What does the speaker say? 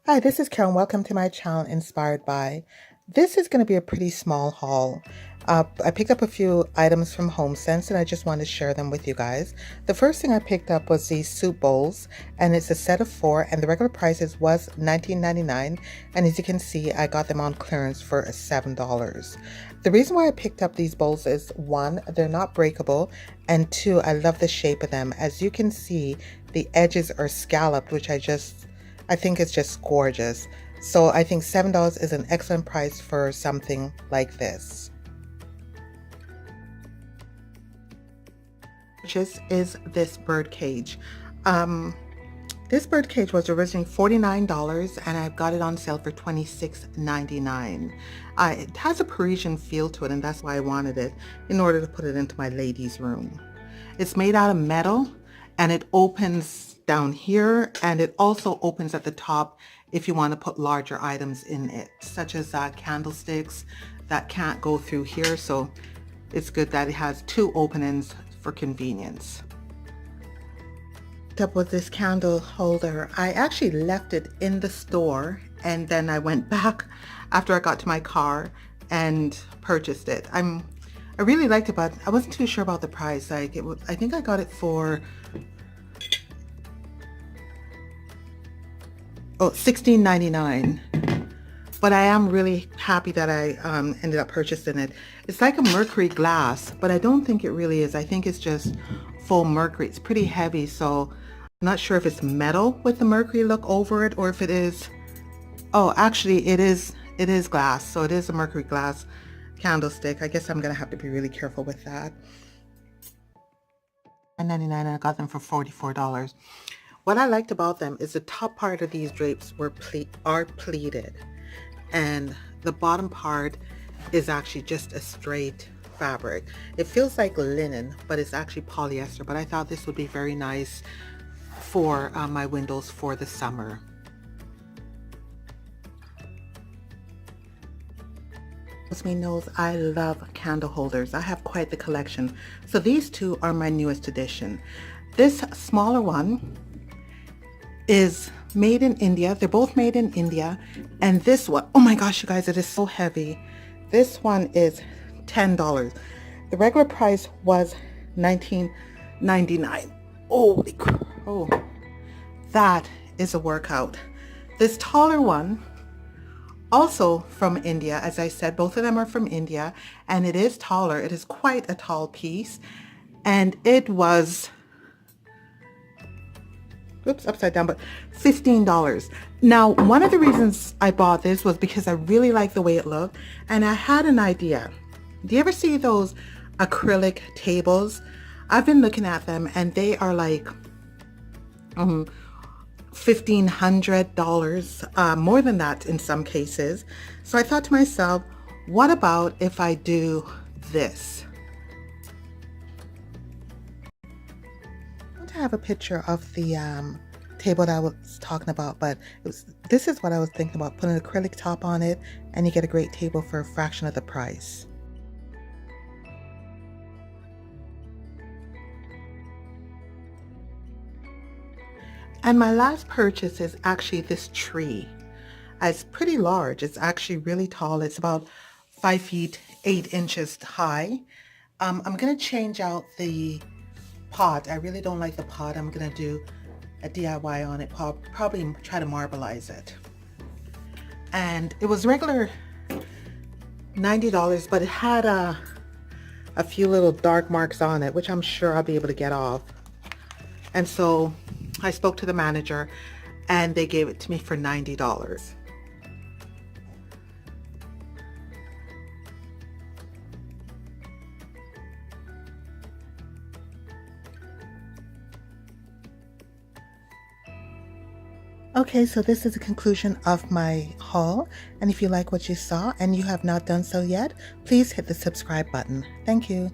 Hi, this is Carol. Welcome to my channel, Inspired by. This is going to be a pretty small haul. I picked up a few items from Homesense and I just want to share them with you guys. The first thing I picked up was these soup bowls, and it's a set of 4, and the regular prices was $19.99, and as you can see I got them on clearance for $7. The reason why I picked up these bowls is 1, they're not breakable, and 2, I love the shape of them. As you can see, the edges are scalloped, which I think it's just gorgeous. So I think $7 is an excellent price for something like this. Purchase is this bird cage. This bird cage was originally $49 and I've got it on sale for $26.99. It has a Parisian feel to it, and that's why I wanted it, in order to put it into my ladies' room. It's made out of metal and it opens down here, and it also opens at the top if you want to put larger items in it, such as candlesticks that can't go through here. So it's good that it has 2 openings for convenience. Up with this candle holder, I actually left it in the store and then I went back after I got to my car and purchased it. I really liked it, but I wasn't too sure about the price. I think I got it for $16.99. But I am really happy that I ended up purchasing it. It's like a mercury glass, but I don't think it really is. I think it's just full mercury. It's pretty heavy, so I'm not sure if it's metal with the mercury look over it or if it is. Oh, actually it is glass. So it is a mercury glass candlestick. I guess I'm gonna have to be really careful with that. $9.99, and I got them for $44. What I liked about them is the top part of these drapes are pleated, and the bottom part is actually just a straight fabric. It feels like linen, but it's actually polyester. But I thought this would be very nice for my windows for the summer. Me knows I love candle holders. I have quite the collection. So these 2 are my newest addition. This smaller one is made in India. They're both made in India. And this one, oh my gosh, you guys, it is so heavy. This one is $10. The regular price was $19.99. Holy crap. Oh, that is a workout. This taller one, also from India, as I said, both of them are from India, and it is taller. It is quite a tall piece, and it was, oops, upside down, but $15. Now, one of the reasons I bought this was because I really liked the way it looked, and I had an idea. Do you ever see those acrylic tables? I've been looking at them, and they are like $1,500, more than that in some cases. So I thought to myself, what about if I do this? I want to have a picture of the table that I was talking about, but this is what I was thinking about: putting an acrylic top on it, and you get a great table for a fraction of the price. And my last purchase is actually this tree. It's pretty large. It's actually really tall. It's about 5 feet 8 inches high. I'm going to change out the pot. I really don't like the pot. I'm going to do a DIY on it. Probably try to marbleize it. And it was regular $90, but it had a few little dark marks on it, which I'm sure I'll be able to get off. And so I spoke to the manager and they gave it to me for $90. Okay, so this is the conclusion of my haul. And if you like what you saw and you have not done so yet, please hit the subscribe button. Thank you.